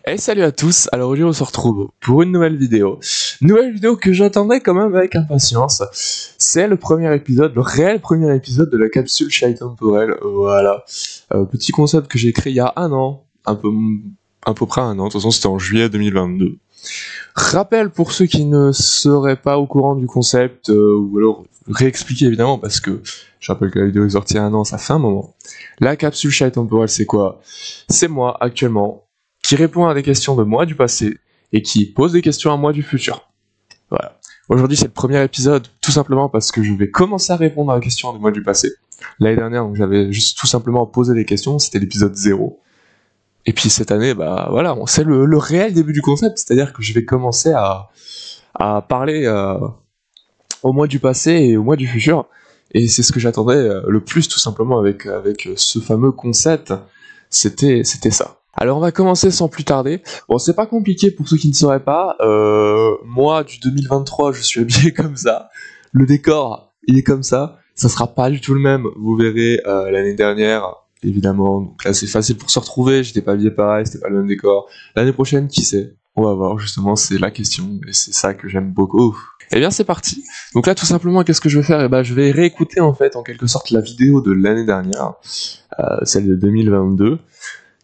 Et salut à tous, alors aujourd'hui on se retrouve pour une nouvelle vidéo. Nouvelle vidéo que j'attendais quand même avec impatience. C'est le premier épisode, le réel premier épisode de la capsule Chai Temporelle. Voilà. Petit concept que j'ai créé il y a un an, à peu près un an, de toute façon c'était en juillet 2022. Rappel pour ceux qui ne seraient pas au courant du concept, ou alors réexpliquer évidemment parce que je rappelle que la vidéo est sortie il y a un an, ça fait un moment. La capsule Chai Temporelle c'est quoi? C'est moi actuellement qui répond à des questions de moi du passé et qui pose des questions à moi du futur. Voilà. Aujourd'hui, c'est le premier épisode, tout simplement parce que je vais commencer à répondre à la question de moi du passé. L'année dernière, donc j'avais juste tout simplement posé des questions, c'était l'épisode 0. Et puis cette année, bah voilà, c'est le réel début du concept, c'est-à-dire que je vais commencer à parler au moi du passé et au moi du futur. Et c'est ce que j'attendais le plus, tout simplement, avec ce fameux concept. C'était ça. Alors on va commencer sans plus tarder. Bon, c'est pas compliqué pour ceux qui ne sauraient pas. Moi, du 2023, je suis habillé comme ça. Le décor, il est comme ça. Ça sera pas du tout le même. Vous verrez l'année dernière, évidemment. Donc là, c'est facile pour se retrouver. J'étais pas habillé pareil, c'était pas le même décor. L'année prochaine, qui sait? On va voir, justement, c'est la question. Et c'est ça que j'aime beaucoup. Eh bien, c'est parti. Donc là, tout simplement, qu'est-ce que je vais faire? Eh ben, je vais réécouter, en fait, en quelque sorte, la vidéo de l'année dernière. Celle de 2022.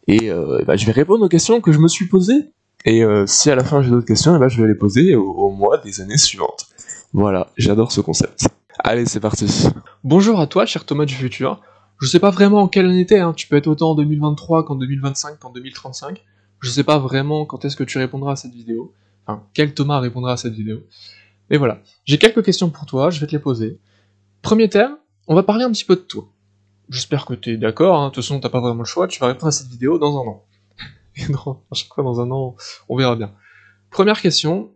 Et je vais répondre aux questions que je me suis posées. Et si à la fin j'ai d'autres questions, je vais les poser au mois des années suivantes. Voilà, j'adore ce concept. Allez, c'est parti. Bonjour à toi, cher Thomas du futur. Je sais pas vraiment en quelle année t'es, hein. Tu peux être autant en 2023 qu'en 2025 qu'en 2035. Je sais pas vraiment quand est-ce que tu répondras à cette vidéo. Enfin, quel Thomas répondra à cette vidéo. Mais voilà, j'ai quelques questions pour toi, je vais te les poser. Premier thème, on va parler un petit peu de toi. J'espère que t'es d'accord, hein. De toute façon t'as pas vraiment le choix, tu vas répondre à cette vidéo dans un an. Et non, à chaque fois dans un an, on verra bien. Première question,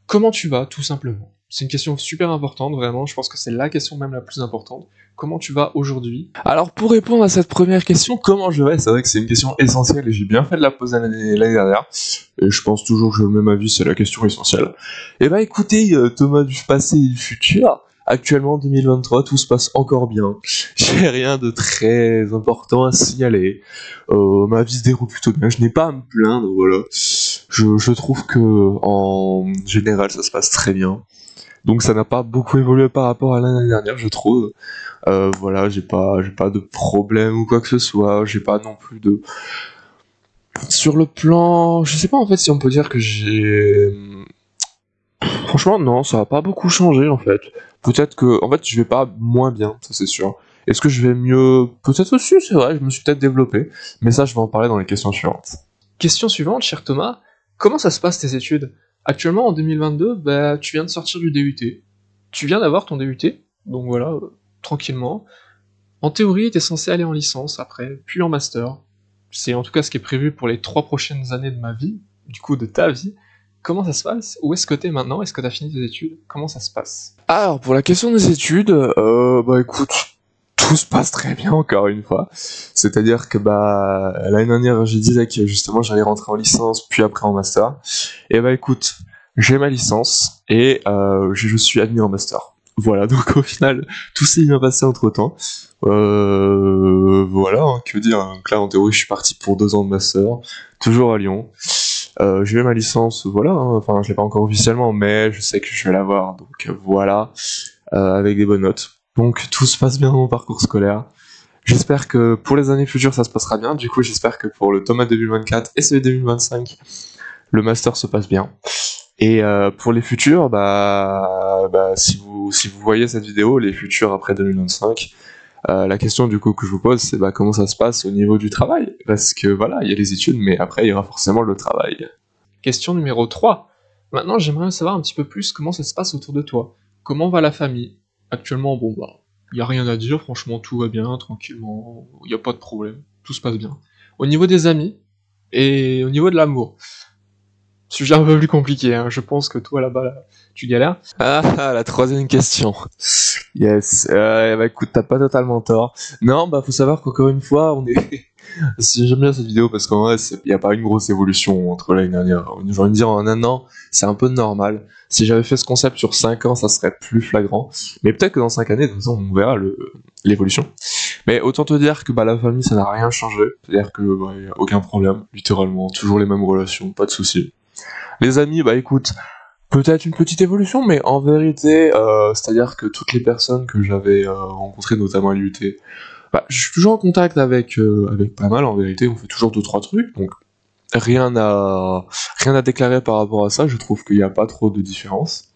comment tu vas, tout simplement? C'est une question super importante, vraiment, je pense que c'est la question même la plus importante. Comment tu vas aujourd'hui? Alors pour répondre à cette première question, comment je vais? C'est vrai que c'est une question essentielle et j'ai bien fait de la poser l'année dernière. Et je pense toujours que j'ai le même avis, c'est la question essentielle. Et bah écoutez, Thomas du passé et du futur, actuellement 2023, tout se passe encore bien. J'ai rien de très important à signaler. Ma vie se déroule plutôt bien, je n'ai pas à me plaindre, voilà. Je trouve que en général ça se passe très bien. Donc ça n'a pas beaucoup évolué par rapport à l'année dernière, je trouve. Voilà, j'ai pas de problème ou quoi que ce soit, j'ai pas non plus de... Sur le plan... Je sais pas en fait si on peut dire que j'ai... Franchement, non, ça a pas beaucoup changé en fait. Peut-être que... En fait, je vais pas moins bien, ça c'est sûr. Est-ce que je vais mieux? Peut-être aussi, c'est vrai, je me suis peut-être développé. Mais ça, je vais en parler dans les questions suivantes. Question suivante, cher Thomas. Comment ça se passe tes études? Actuellement, en 2022, bah, tu viens de sortir du DUT. Tu viens d'avoir ton DUT, donc voilà, tranquillement. En théorie, t'es censé aller en licence après, puis en master. C'est en tout cas ce qui est prévu pour les 3 prochaines années de ma vie, du coup de ta vie. Comment ça se passe? Où est-ce que t'es maintenant? Est-ce que t'as fini tes études? Comment ça se passe? Alors, pour la question des études, bah écoute, tout se passe très bien encore une fois. C'est-à-dire que bah l'année dernière, je disais que justement j'allais rentrer en licence, puis après en master. Et bah écoute, j'ai ma licence et je suis admis en master. Voilà, donc au final, tout s'est bien passé entre temps. Voilà, hein, que dire. Donc là, en théorie, je suis parti pour 2 ans de master, toujours à Lyon. J'ai eu ma licence, voilà, hein, enfin, je l'ai pas encore officiellement, mais je sais que je vais l'avoir, donc voilà, avec des bonnes notes. Donc tout se passe bien dans mon parcours scolaire. J'espère que pour les années futures, ça se passera bien. Du coup, j'espère que pour le Thomas 2024 et celui 2025, le master se passe bien. Et pour les futurs, si vous voyez cette vidéo, les futurs après 2025, la question du coup que je vous pose, c'est comment ça se passe au niveau du travail? Parce que voilà, il y a les études, mais après il y aura forcément le travail. Question numéro 3. Maintenant, j'aimerais savoir un petit peu plus comment ça se passe autour de toi. Comment va la famille? Actuellement, bon bah, il y a rien à dire, franchement, tout va bien, tranquillement, il y a pas de problème, tout se passe bien. Au niveau des amis, et au niveau de l'amour, sujet un peu plus compliqué, hein. Je pense que toi là-bas, là, tu galères. Ah, la troisième question. Yes, écoute, t'as pas totalement tort. Non, faut savoir qu'encore une fois, on est... J'aime bien cette vidéo parce qu'en vrai, il n'y a pas une grosse évolution entre l'année dernière. J'ai envie de dire, en un an, c'est un peu normal. Si j'avais fait ce concept sur 5 ans, ça serait plus flagrant. Mais peut-être que dans 5 années, de toute façon, on verra l'évolution. Mais autant te dire que la famille, ça n'a rien changé. C'est-à-dire que y a aucun problème, littéralement. Toujours les mêmes relations, pas de soucis. Les amis, écoute, peut-être une petite évolution, mais en vérité, c'est-à-dire que toutes les personnes que j'avais rencontrées, notamment à l'IUT, je suis toujours en contact avec pas mal en vérité, on fait toujours 2-3 trucs, donc rien à déclarer par rapport à ça, je trouve qu'il n'y a pas trop de différence.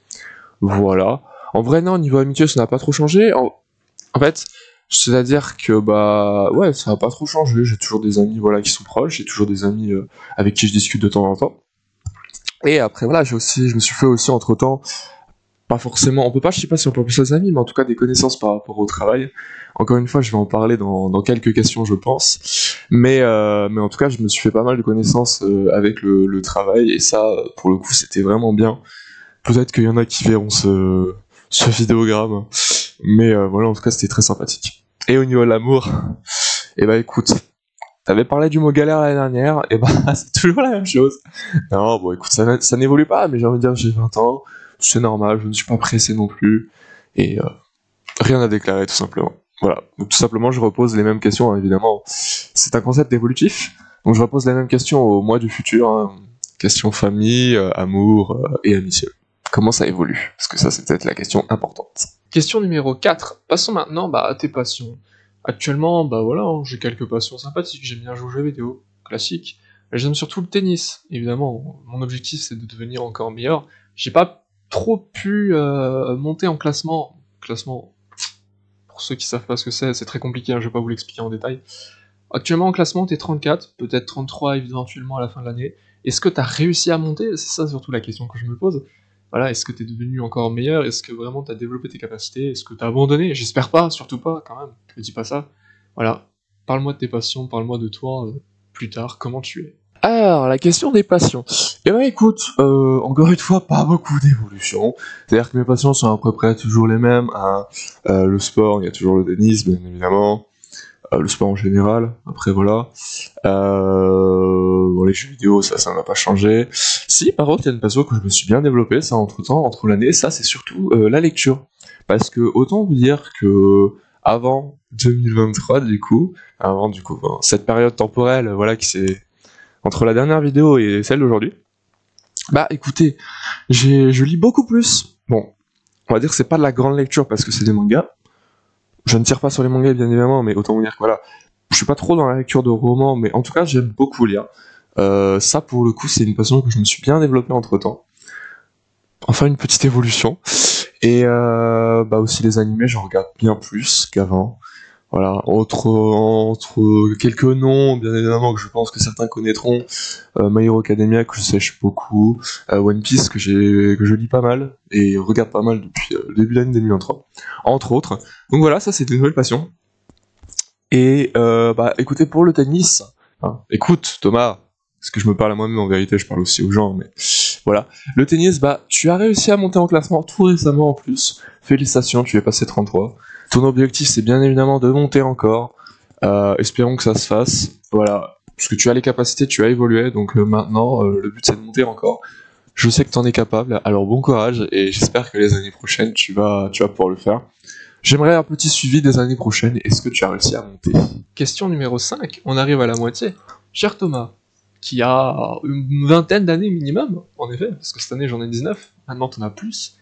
Voilà. En vrai, non, niveau amitié, ça n'a pas trop changé. En fait, c'est-à-dire que ouais, ça n'a pas trop changé, j'ai toujours des amis qui sont proches, j'ai toujours des amis avec qui je discute de temps en temps. Et après voilà, je me suis fait aussi entre-temps, pas forcément, je sais pas si on peut appeler ça des amis, mais en tout cas des connaissances par rapport au travail. Encore une fois, je vais en parler dans quelques questions, je pense. Mais en tout cas, je me suis fait pas mal de connaissances avec le travail, et ça, pour le coup, c'était vraiment bien. Peut-être qu'il y en a qui verront ce vidéogramme, mais voilà, en tout cas, c'était très sympathique. Et au niveau de l'amour, écoute, t'avais parlé du mot galère l'année dernière, et c'est toujours la même chose. Non, bon, écoute, ça n'évolue pas, mais j'ai envie de dire, j'ai 20 ans, c'est normal, je ne suis pas pressé non plus, et rien à déclarer, tout simplement. Voilà, donc tout simplement, je repose les mêmes questions, hein, évidemment. C'est un concept évolutif, donc je repose les mêmes questions au mois du futur, hein. Questions famille, amour et amitié. Comment ça évolue? Parce que ça, c'est peut-être la question importante. Question numéro 4. Passons maintenant à tes passions. Actuellement, voilà, j'ai quelques passions sympathiques. J'aime bien jouer aux jeux vidéo, classique. J'aime surtout le tennis, évidemment. Mon objectif, c'est de devenir encore meilleur. J'ai pas trop pu monter en classement. Classement, pour ceux qui savent pas ce que c'est très compliqué, hein, je vais pas vous l'expliquer en détail. Actuellement, en classement, t'es 34, peut-être 33 éventuellement à la fin de l'année. Est-ce que t'as réussi à monter? C'est ça surtout la question que je me pose. Voilà, est-ce que t'es devenu encore meilleur? Est-ce que vraiment t'as développé tes capacités? Est-ce que t'as abandonné? J'espère pas, surtout pas, quand même. Ne dis pas ça. Voilà. Parle-moi de tes passions, parle-moi de toi plus tard, comment tu es. Alors, la question des passions. Écoute, encore une fois, pas beaucoup d'évolution. C'est-à-dire que mes passions sont à peu près toujours les mêmes, hein. Le sport, il y a toujours le tennis, bien évidemment. Le sport en général, après voilà. Les jeux vidéo, ça n'a pas changé. Si, par contre, il y a une passion que je me suis bien développée, ça, entre l'année, ça, c'est surtout la lecture. Parce que, autant vous dire que, avant 2023, cette période temporelle, qui s'est, entre la dernière vidéo et celle d'aujourd'hui, écoutez, je lis beaucoup plus. Bon, on va dire que c'est pas de la grande lecture parce que c'est des mangas. Je ne tire pas sur les mangas, bien évidemment, mais autant vous dire que je suis pas trop dans la lecture de romans, mais en tout cas, j'aime beaucoup lire. Ça, pour le coup, c'est une passion que je me suis bien développée entre-temps. Enfin, une petite évolution. Et aussi les animés, j'en regarde bien plus qu'avant. Voilà, entre quelques noms, bien évidemment, que je pense que certains connaîtront, My Hero Academia, que je sèche beaucoup, One Piece, que je lis pas mal, et regarde pas mal depuis le début de l'année 2023, entre autres. Donc voilà, ça c'est une nouvelle passion. Et écoutez, pour le tennis, écoute Thomas, parce que je me parle à moi-même, en vérité, je parle aussi aux gens, mais voilà. Le tennis, tu as réussi à monter en classement tout récemment en plus. Félicitations, tu es passé 33. Ton objectif, c'est bien évidemment de monter encore. Espérons que ça se fasse. Voilà. Parce que tu as les capacités, tu as évolué, donc maintenant, le but c'est de monter encore. Je sais que tu en es capable, alors bon courage, et j'espère que les années prochaines, tu vas pouvoir le faire. J'aimerais un petit suivi des années prochaines. Est-ce que tu as réussi à monter? Question numéro 5, on arrive à la moitié. Cher Thomas, qui a une vingtaine d'années minimum, en effet, parce que cette année j'en ai 19, maintenant t'en as plus.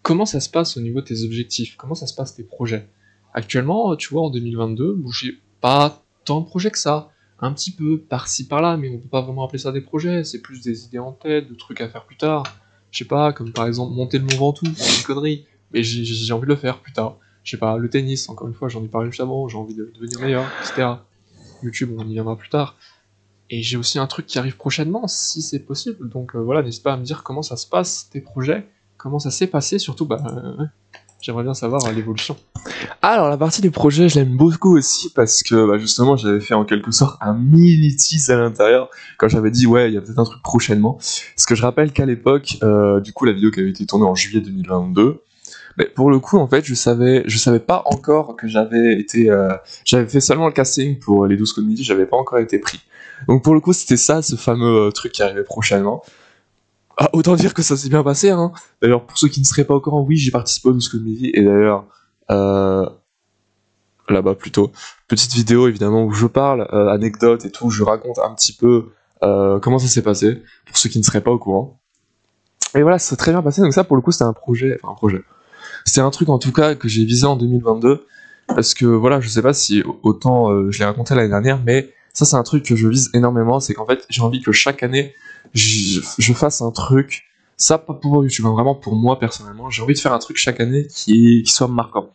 Comment ça se passe au niveau de tes objectifs? Comment ça se passe tes projets? Actuellement, tu vois, en 2022, j'ai pas tant de projets que ça. Un petit peu, par-ci par-là, mais on peut pas vraiment appeler ça des projets, c'est plus des idées en tête, de trucs à faire plus tard. Je sais pas, comme par exemple monter le Mont Ventoux, c'est une connerie, mais j'ai envie de le faire plus tard. Je sais pas, le tennis, encore une fois, j'en ai parlé juste avant, j'ai envie de devenir meilleur, etc. YouTube, on y viendra plus tard. Et j'ai aussi un truc qui arrive prochainement, si c'est possible, donc voilà, n'hésite pas à me dire comment ça se passe, tes projets, comment ça s'est passé, surtout, j'aimerais bien savoir l'évolution. Alors, la partie du projet, je l'aime beaucoup aussi, parce que justement, j'avais fait en quelque sorte un mini tease à l'intérieur, quand j'avais dit, ouais, il y a peut-être un truc prochainement. Parce que je rappelle qu'à l'époque, du coup, la vidéo qui avait été tournée en juillet 2022, Mais pour le coup, en fait, je savais pas encore que j'avais fait seulement le casting pour les 12 comédies, j'avais pas encore été pris. Donc pour le coup, c'était ça, ce fameux truc qui arrivait prochainement. Ah, autant dire que ça s'est bien passé, hein. D'ailleurs, pour ceux qui ne seraient pas au courant, oui, j'ai participé aux 12 comédies, et d'ailleurs, euh, là-bas plutôt, petite vidéo évidemment où je parle, anecdotes et tout, je raconte un petit peu comment ça s'est passé, pour ceux qui ne seraient pas au courant. Et voilà, ça s'est très bien passé, donc ça pour le coup c'était un projet. C'était un truc en tout cas que j'ai visé en 2022, parce que voilà, je sais pas si autant je l'ai raconté l'année dernière, mais ça c'est un truc que je vise énormément, c'est qu'en fait j'ai envie que chaque année je fasse un truc, ça pas pour YouTube, hein, vraiment pour moi personnellement, j'ai envie de faire un truc chaque année qui soit marquant.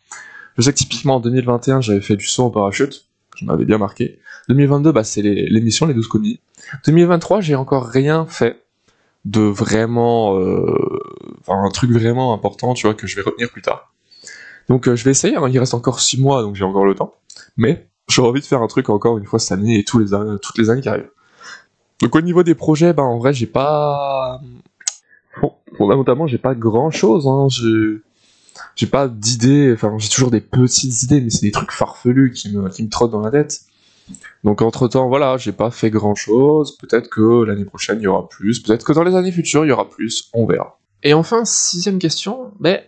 Je sais que typiquement en 2021 j'avais fait du saut en parachute, qui m'avait bien marqué. 2022 bah c'est l'émission, les 12 comédies. 2023 j'ai encore rien fait de vraiment enfin, un truc vraiment important, tu vois, que je vais retenir plus tard. Donc je vais essayer, hein, il reste encore 6 mois, donc j'ai encore le temps. Mais j'ai envie de faire un truc encore une fois cette année et toutes les années qui arrivent. Donc au niveau des projets, ben en vrai j'ai pas... Fondamentalement j'ai pas grand chose, hein. J'ai pas d'idées, enfin j'ai toujours des petites idées, mais c'est des trucs farfelus qui me trottent dans la tête. Donc entre temps, voilà, j'ai pas fait grand chose, peut-être que l'année prochaine il y aura plus, peut-être que dans les années futures il y aura plus, on verra. Et enfin, 6ème question, ben,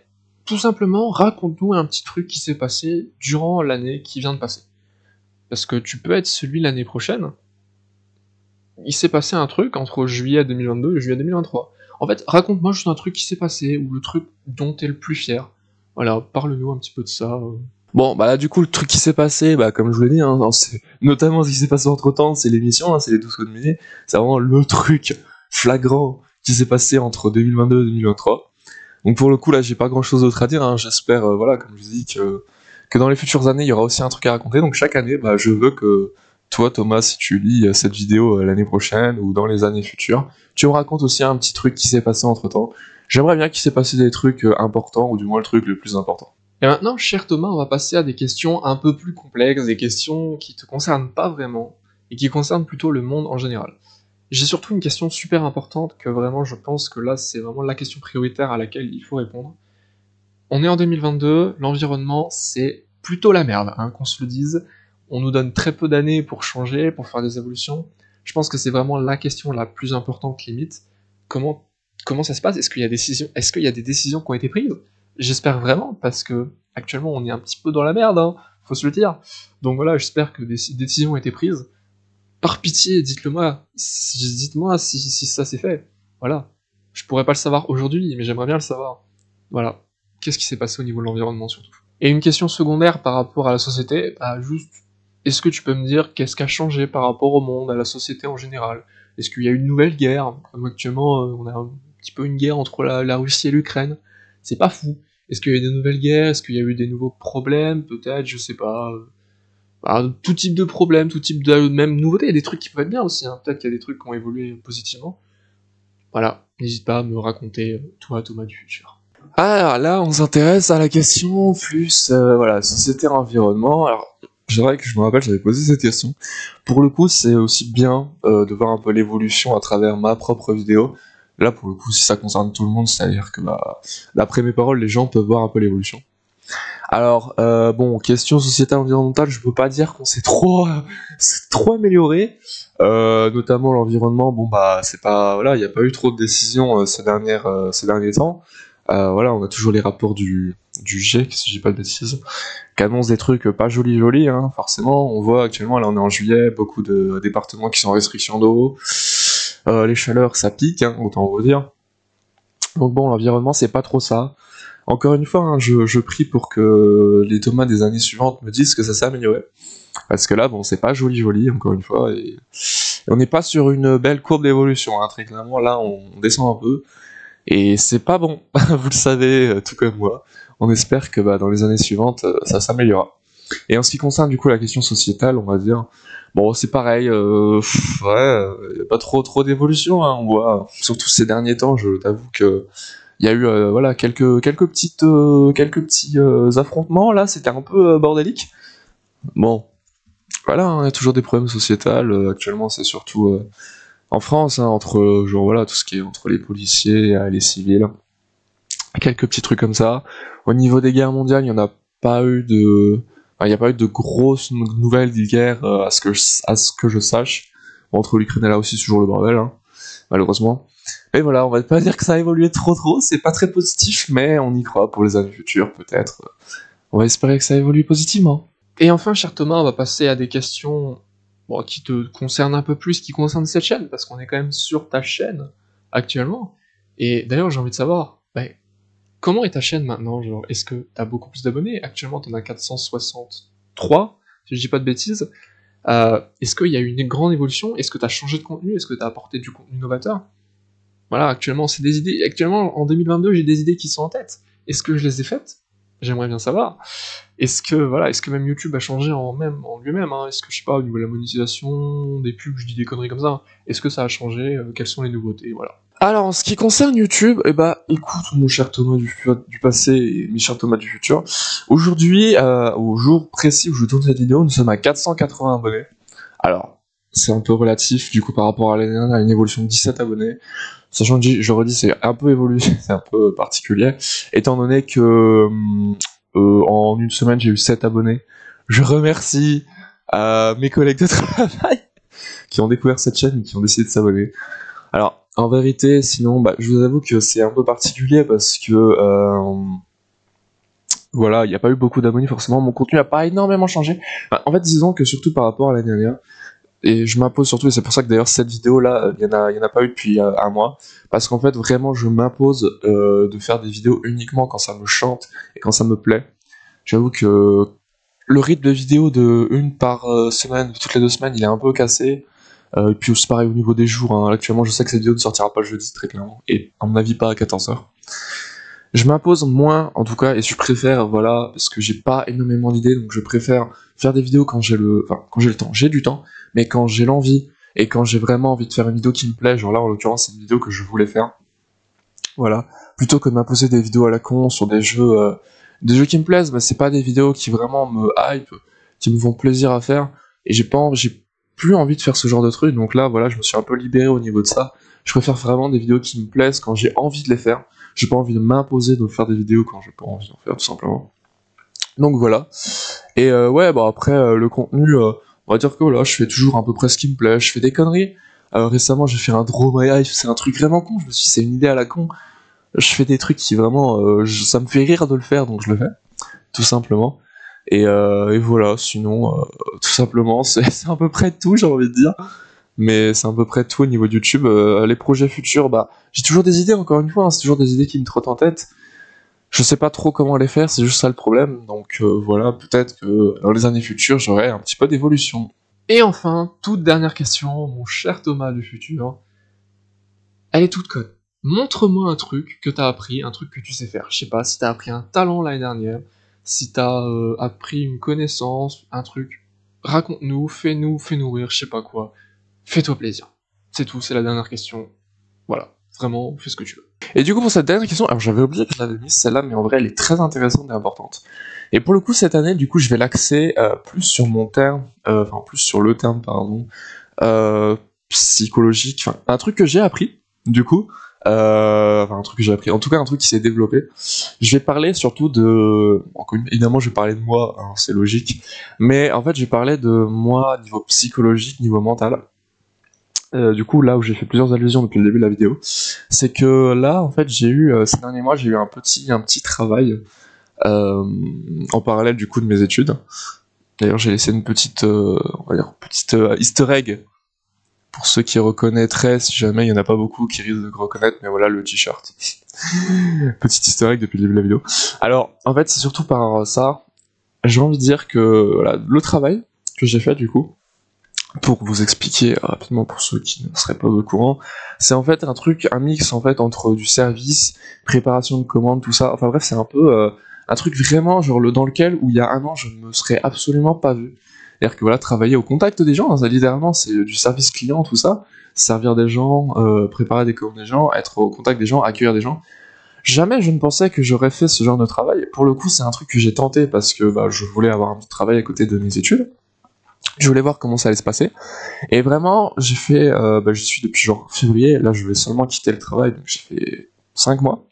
tout simplement, raconte-nous un petit truc qui s'est passé durant l'année qui vient de passer. Parce que tu peux être celui l'année prochaine, il s'est passé un truc entre juillet 2022 et juillet 2023. En fait, raconte-moi juste un truc qui s'est passé, ou le truc dont t'es le plus fier. Voilà, parle-nous un petit peu de ça. Bon, bah là, du coup, le truc qui s'est passé, bah, comme je vous l'ai dit, hein, c'est notamment ce qui s'est passé entre temps, c'est l'émission, hein, c'est les 12 codes minés, c'est vraiment le truc flagrant qui s'est passé entre 2022 et 2023. Donc pour le coup, là, j'ai pas grand chose d'autre à dire, hein. J'espère, voilà, comme je vous dis, que dans les futures années, il y aura aussi un truc à raconter, donc chaque année, bah, je veux que toi, Thomas, si tu lis cette vidéo l'année prochaine ou dans les années futures, tu me racontes aussi un petit truc qui s'est passé entre temps. J'aimerais bien qu'il s'est passé des trucs importants, ou du moins le truc le plus important. Et maintenant, cher Thomas, on va passer à des questions un peu plus complexes, des questions qui te concernent pas vraiment, et qui concernent plutôt le monde en général. J'ai surtout une question super importante que vraiment je pense que là c'est vraiment la question prioritaire à laquelle il faut répondre. On est en 2022, l'environnement c'est plutôt la merde, hein, qu'on se le dise. On nous donne très peu d'années pour changer, pour faire des évolutions. Je pense que c'est vraiment la question la plus importante limite. Comment ça se passe? Est-ce qu'il y a des décisions qui ont été prises? J'espère vraiment, parce que actuellement on est un petit peu dans la merde, hein, faut se le dire. Donc voilà, j'espère que des décisions ont été prises. Par pitié, dites-le-moi, dites-moi si ça s'est fait. Voilà. Je pourrais pas le savoir aujourd'hui, mais j'aimerais bien le savoir. Voilà. Qu'est-ce qui s'est passé au niveau de l'environnement surtout? Et une question secondaire par rapport à la société, bah juste, est-ce que tu peux me dire qu'est-ce qui a changé par rapport au monde, à la société en général? Est-ce qu'il y a eu une nouvelle guerre? Comme actuellement, on a un petit peu une guerre entre la Russie et l'Ukraine. C'est pas fou. Est-ce qu'il y a eu des nouvelles guerres? Est-ce qu'il y a eu des nouveaux problèmes? Peut-être, je sais pas. Bah, tout type de problème, tout type de même nouveauté, il y a des trucs qui peuvent être bien aussi, hein. Peut-être qu'il y a des trucs qui ont évolué positivement. Voilà, n'hésite pas à me raconter, toi, Thomas du futur. Alors là, on s'intéresse à la question plus, voilà, société, environnement. Alors, c'est vrai que je me rappelle, j'avais posé cette question. Pour le coup, c'est aussi bien de voir un peu l'évolution à travers ma propre vidéo. Là, pour le coup, si ça concerne tout le monde, c'est-à-dire que, bah, d'après mes paroles, les gens peuvent voir un peu l'évolution. Alors, bon, question sociétale environnementale, je peux pas dire qu'on s'est trop amélioré, notamment l'environnement, bon bah, c'est pas, voilà, il y a pas eu trop de décisions ces derniers temps. Voilà, on a toujours les rapports du GIEC, si j'ai pas de bêtises, qui annoncent des trucs pas jolis, hein, forcément. On voit actuellement, là on est en juillet, beaucoup de départements qui sont en restriction d'eau, les chaleurs ça pique, hein, autant vous dire. Donc bon, l'environnement c'est pas trop ça. Encore une fois, hein, je prie pour que les Thomas des années suivantes me disent que ça s'est amélioré. Parce que là, bon, c'est pas joli, encore une fois, et on n'est pas sur une belle courbe d'évolution, hein, très clairement, là, on descend un peu, et c'est pas bon, vous le savez, tout comme moi. On espère que bah, dans les années suivantes, ça s'améliorera. Et en ce qui concerne du coup la question sociétale, on va dire, bon, c'est pareil, ouais, y a pas trop d'évolution, hein, on voit, surtout ces derniers temps, je t'avoue que il y a eu voilà quelques petits affrontements là, c'était un peu bordélique. Bon, voilà, hein, il y a toujours des problèmes sociétals. Actuellement, c'est surtout en France, hein, entre genre voilà tout ce qui est entre les policiers et les civils. quelques petits trucs comme ça. Au niveau des guerres mondiales, il n'y a pas eu de grosses nouvelles des guerres à ce que je sache. Bon, entre l'Ukraine et la Russie, c'est toujours le bordel, hein, malheureusement. Mais voilà, on va pas dire que ça a évolué trop, c'est pas très positif, mais on y croit pour les années futures, peut-être. On va espérer que ça évolue positivement. Et enfin, cher Thomas, on va passer à des questions qui te concernent un peu plus, qui concernent cette chaîne, parce qu'on est quand même sur ta chaîne actuellement. Et d'ailleurs, j'ai envie de savoir, comment est ta chaîne maintenant? Genre, est-ce que t'as beaucoup plus d'abonnés? Actuellement, t'en as 463, si je dis pas de bêtises. Est-ce qu'il y a eu une grande évolution? Est-ce que t'as changé de contenu? Est-ce que t'as apporté du contenu novateur? Voilà, actuellement, c'est des idées. Actuellement, en 2022, j'ai des idées qui sont en tête. Est-ce que je les ai faites? J'aimerais bien savoir. Est-ce que même YouTube a changé en lui-même, hein? Est-ce que, je sais pas, au niveau de la monétisation, des pubs, je dis des conneries comme ça, est-ce que ça a changé? Quelles sont les nouveautés? Voilà. Alors, en ce qui concerne YouTube, écoute, mon cher Thomas du passé et mes chers Thomas du futur, aujourd'hui, au jour précis où je tourne cette vidéo, nous sommes à 480 abonnés. Alors, c'est un peu relatif, du coup, par rapport à l'année dernière, à une évolution de 17 abonnés. Sachant que, je redis, c'est un peu évolué, c'est un peu particulier, étant donné que en une semaine, j'ai eu 7 abonnés. Je remercie mes collègues de travail qui ont découvert cette chaîne et qui ont décidé de s'abonner. Alors, en vérité, sinon, je vous avoue que c'est un peu particulier parce que, voilà, il n'y a pas eu beaucoup d'abonnés forcément, mon contenu n'a pas énormément changé. En fait, disons que surtout par rapport à l'année dernière, et je m'impose surtout, et c'est pour ça que d'ailleurs cette vidéo-là, il y en a pas eu depuis un mois, parce qu'en fait, vraiment, je m'impose de faire des vidéos uniquement quand ça me chante et quand ça me plaît. J'avoue que le rythme de vidéo de une par semaine, toutes les 2 semaines, il est un peu cassé. Et puis c'est pareil au niveau des jours, hein. Actuellement je sais que cette vidéo ne sortira pas le jeudi très clairement, et à mon avis pas à 14h. Je m'impose moins en tout cas, et je préfère, voilà, parce que j'ai pas énormément d'idées, donc je préfère faire des vidéos quand j'ai le temps. J'ai du temps, mais quand j'ai l'envie, et quand j'ai vraiment envie de faire une vidéo qui me plaît, genre là en l'occurrence c'est une vidéo que je voulais faire, voilà, plutôt que de m'imposer des vidéos à la con sur des jeux qui me plaisent, mais c'est pas des vidéos qui vraiment me hype, qui me font plaisir à faire, et j'ai plus envie de faire ce genre de truc, donc là voilà, je me suis un peu libéré au niveau de ça. Je préfère vraiment des vidéos qui me plaisent quand j'ai envie de les faire. J'ai pas envie de m'imposer de faire des vidéos quand j'ai pas envie d'en faire, tout simplement. Donc voilà. Et après le contenu, on va dire que voilà, je fais toujours à peu près ce qui me plaît. Je fais des conneries. Récemment, j'ai fait un Draw My Life, c'est un truc vraiment con. Je me suis dit, c'est une idée à la con. Je fais des trucs qui vraiment, ça me fait rire de le faire, donc je le fais, tout simplement. Et voilà, sinon, tout simplement, c'est à peu près tout, j'ai envie de dire. Mais c'est à peu près tout au niveau de YouTube. Les projets futurs, j'ai toujours des idées, encore une fois, hein, c'est toujours des idées qui me trottent en tête. Je sais pas trop comment les faire, c'est juste ça le problème. Donc voilà, peut-être que dans les années futures, j'aurai un petit peu d'évolution. Et enfin, toute dernière question, mon cher Thomas du futur. Elle est toute conne. Montre-moi un truc que t'as appris, un truc que tu sais faire. Je sais pas, si t'as appris un talent l'année dernière, si t'as appris une connaissance, un truc. Raconte-nous, fais-nous rire, je sais pas quoi. Fais-toi plaisir. C'est tout, c'est la dernière question. Voilà, vraiment, fais ce que tu veux. Et du coup, pour cette dernière question, alors j'avais oublié que je l'avais mise celle-là, mais en vrai, elle est très intéressante et importante. Et pour le coup, cette année, du coup, je vais l'axer plus sur le terme, pardon, psychologique, enfin, un truc que j'ai appris, du coup, un truc que j'ai appris, en tout cas, un truc qui s'est développé. Je vais parler surtout évidemment, je vais parler de moi, hein, c'est logique, mais en fait, je vais parler de moi niveau psychologique, niveau mental. Du coup, là où j'ai fait plusieurs allusions depuis le début de la vidéo, c'est que là, en fait, ces derniers mois, j'ai eu un petit travail en parallèle du coup de mes études. D'ailleurs, j'ai laissé une petite, easter egg pour ceux qui reconnaîtraient, si jamais il y en a pas beaucoup qui risquent de reconnaître, mais voilà le t-shirt. Petit easter egg depuis le début de la vidéo. Alors, en fait, c'est surtout par ça, j'ai envie de dire que voilà, le travail que j'ai fait du coup, pour vous expliquer rapidement pour ceux qui ne seraient pas au courant, c'est en fait un mix en fait entre du service, préparation de commandes, tout ça. Enfin bref, c'est un peu un truc vraiment genre dans lequel où il y a un an je ne me serais absolument pas vu. C'est-à-dire que voilà, travailler au contact des gens, hein, ça, littéralement c'est du service client, tout ça, servir des gens, préparer des commandes des gens, être au contact des gens, accueillir des gens. Jamais je ne pensais que j'aurais fait ce genre de travail. Pour le coup, c'est un truc que j'ai tenté parce que je voulais avoir un petit travail à côté de mes études. Je voulais voir comment ça allait se passer. Et vraiment, j'ai fait, je suis depuis genre février, là je vais seulement quitter le travail, donc j'ai fait 5 mois.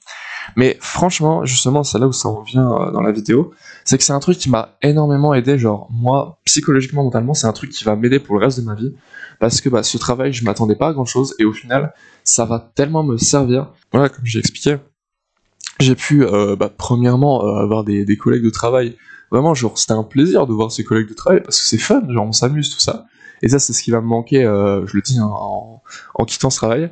Mais franchement, justement, c'est là où ça en vient dans la vidéo, c'est que c'est un truc qui m'a énormément aidé, genre moi, psychologiquement, mentalement, c'est un truc qui va m'aider pour le reste de ma vie, parce que bah, ce travail, je m'attendais pas à grand chose, et au final, ça va tellement me servir. Voilà, comme j'ai expliqué, j'ai pu, premièrement, avoir des collègues de travail. Vraiment, genre, c'était un plaisir de voir ces collègues de travail parce que c'est fun, genre, on s'amuse, tout ça. Et ça, c'est ce qui va me manquer, je le dis, hein, en quittant ce travail.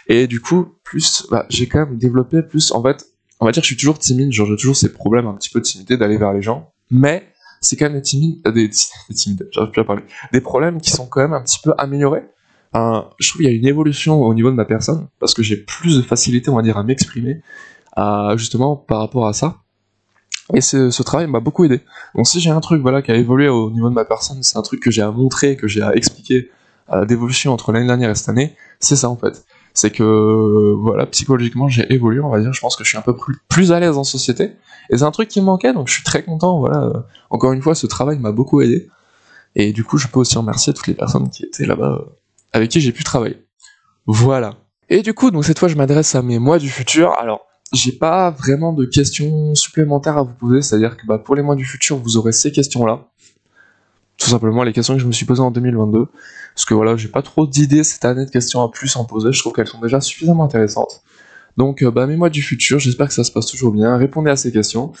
Et du coup, plus, j'ai quand même développé plus, en fait, on va dire que je suis toujours timide, genre, j'ai toujours ces problèmes un petit peu de timidité d'aller vers les gens. Mais, c'est quand même des timides, j'arrive plus à parler. Des problèmes qui sont quand même un petit peu améliorés. Je trouve qu'il y a une évolution au niveau de ma personne, parce que j'ai plus de facilité, on va dire, à m'exprimer justement par rapport à ça. Et ce travail m'a beaucoup aidé. Donc si j'ai un truc voilà, qui a évolué au niveau de ma personne, c'est un truc que j'ai à montrer, que j'ai à expliquer d'évolution entre l'année dernière et cette année, c'est ça en fait. C'est que voilà, psychologiquement j'ai évolué, on va dire, je pense que je suis un peu plus à l'aise en société. Et c'est un truc qui me manquait, donc je suis très content, voilà. Encore une fois, ce travail m'a beaucoup aidé. Et du coup, je peux aussi remercier toutes les personnes qui étaient là-bas, avec qui j'ai pu travailler. Voilà. Et du coup, donc cette fois, je m'adresse à mes mois du futur. Alors, j'ai pas vraiment de questions supplémentaires à vous poser, c'est-à-dire que pour les mois du futur, vous aurez ces questions-là. Tout simplement les questions que je me suis posées en 2022. Parce que voilà, j'ai pas trop d'idées cette année de questions à plus en poser, je trouve qu'elles sont déjà suffisamment intéressantes. Donc, mes mois du futur, j'espère que ça se passe toujours bien, répondez à ces questions,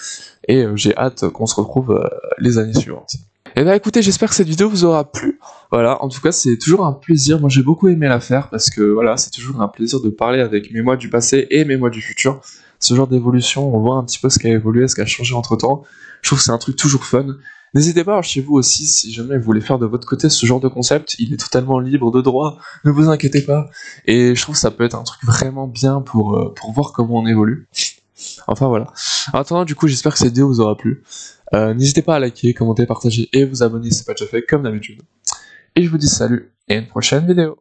et j'ai hâte qu'on se retrouve les années suivantes. Et écoutez, j'espère que cette vidéo vous aura plu. Voilà, en tout cas, c'est toujours un plaisir. Moi, j'ai beaucoup aimé la faire parce que voilà, c'est toujours un plaisir de parler avec mes mois du passé et mes mois du futur. Ce genre d'évolution, on voit un petit peu ce qui a évolué, ce qui a changé entre temps. Je trouve que c'est un truc toujours fun. N'hésitez pas, alors, chez vous aussi, si jamais vous voulez faire de votre côté ce genre de concept, il est totalement libre de droit, ne vous inquiétez pas. Et je trouve que ça peut être un truc vraiment bien pour voir comment on évolue. Enfin voilà. En attendant, du coup, j'espère que cette vidéo vous aura plu. N'hésitez pas à liker, commenter, partager et vous abonner si ce n'est pas déjà fait, comme d'habitude. Et je vous dis salut et à une prochaine vidéo.